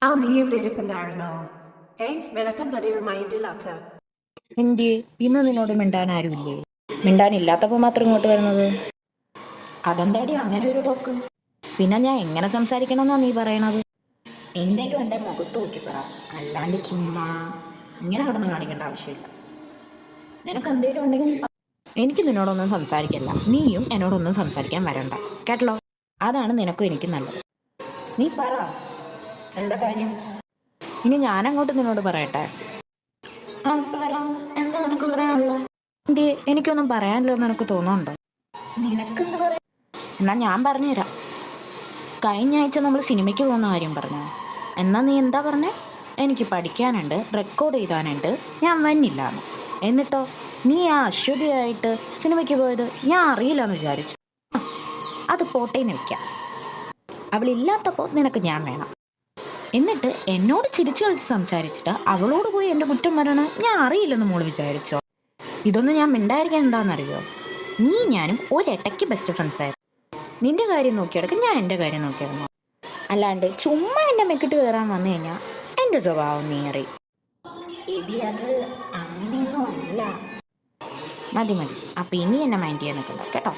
ആ നീയും വിരിപ്പുണ്ടായിരുന്നോ? നിനക്കെന്താ ഒരു മൈൻഡില്ലാത്ത? എന്തിയെ ഇന്ന് നിന്നോട് മിണ്ടാൻ ആരുമില്ലേ? മിണ്ടാനില്ലാത്തപ്പോൾ മാത്രം ഇങ്ങോട്ട് വരുന്നത്? അതെന്താടി അങ്ങനെ ഒരു ടോക്ക്? പിന്നെ ഞാൻ എങ്ങനെ സംസാരിക്കണമെന്നാ നീ പറയണത്? എന്തേലും എൻ്റെ മുഖത്ത് നോക്കി പറ, അല്ലാണ്ട് ചുമ്മാ ഇങ്ങനെ കിടന്ന് കാണിക്കേണ്ട ആവശ്യമില്ല. നിനക്ക് എന്തേലും ഉണ്ടെങ്കിൽ നീ എനിക്ക് നിന്നോടൊന്നും സംസാരിക്കല്ല, നീയും എന്നോടൊന്നും സംസാരിക്കാൻ വരണ്ട കേട്ടല്ലോ. അതാണ് നിനക്കും എനിക്ക് നല്ലത്. നീ പറ എന്താ കാര്യം. ഇനി ഞാനങ്ങോട്ട് നിന്നോട് പറയട്ടെ? എന്താ നിനക്ക് പറയാനുള്ളത്? എന്തേ എനിക്കൊന്നും പറയാനില്ലെന്ന് നിനക്ക് തോന്നുന്നുണ്ടോ? നിനക്കെന്ത് പറയാ? എന്നാ ഞാൻ പറഞ്ഞുതരാം. കഴിഞ്ഞ ആഴ്ച നമ്മൾ സിനിമയ്ക്ക് പോകുന്ന കാര്യം പറഞ്ഞു. എന്നാ നീ എന്താ പറഞ്ഞേ? എനിക്ക് പഠിക്കാനുണ്ട്, റെക്കോർഡ് ചെയ്താനുണ്ട്, ഞാൻ വന്നില്ലാന്ന്. എന്നിട്ടോ നീ ആ അശ്വതിയായിട്ട് സിനിമയ്ക്ക് പോയത് ഞാൻ അറിയില്ലെന്ന് വിചാരിച്ചു. അത് പോട്ടേന്ന് വെക്കാം. അവളില്ലാത്തപ്പോൾ നിനക്ക് ഞാൻ വേണം. എന്നിട്ട് എന്നോട് ചിരിച്ചു കളിച്ച് സംസാരിച്ചിട്ട് അവളോട് പോയി എൻ്റെ കുറ്റം വരണ ഞാൻ അറിയില്ലെന്ന് മോള് വിചാരിച്ചോ? ഇതൊന്നും ഞാൻ മിണ്ടായിരിക്കാൻ എന്താണെന്നറിയോ? നീ ഞാനും ഒരിടയ്ക്ക് ബെസ്റ്റ് ഫ്രണ്ട്സ് ആയിരുന്നു. നിന്റെ കാര്യം നോക്കിയെടുക്കും, ഞാൻ എൻ്റെ കാര്യം നോക്കിയെടുക്കും. അല്ലാണ്ട് ചുമ്മാ എൻ്റെ മെക്കിട്ട് കയറാൻ വന്നു കഴിഞ്ഞാൽ എൻ്റെ സ്വഭാവം നീ അറിയും. അത് അങ്ങനെയൊന്നും അല്ല. മതി മതി, അപ്പം ഇനി എന്നെ മൈൻഡ് ചെയ്യാൻ നിൽക്കണ്ട കേട്ടോ.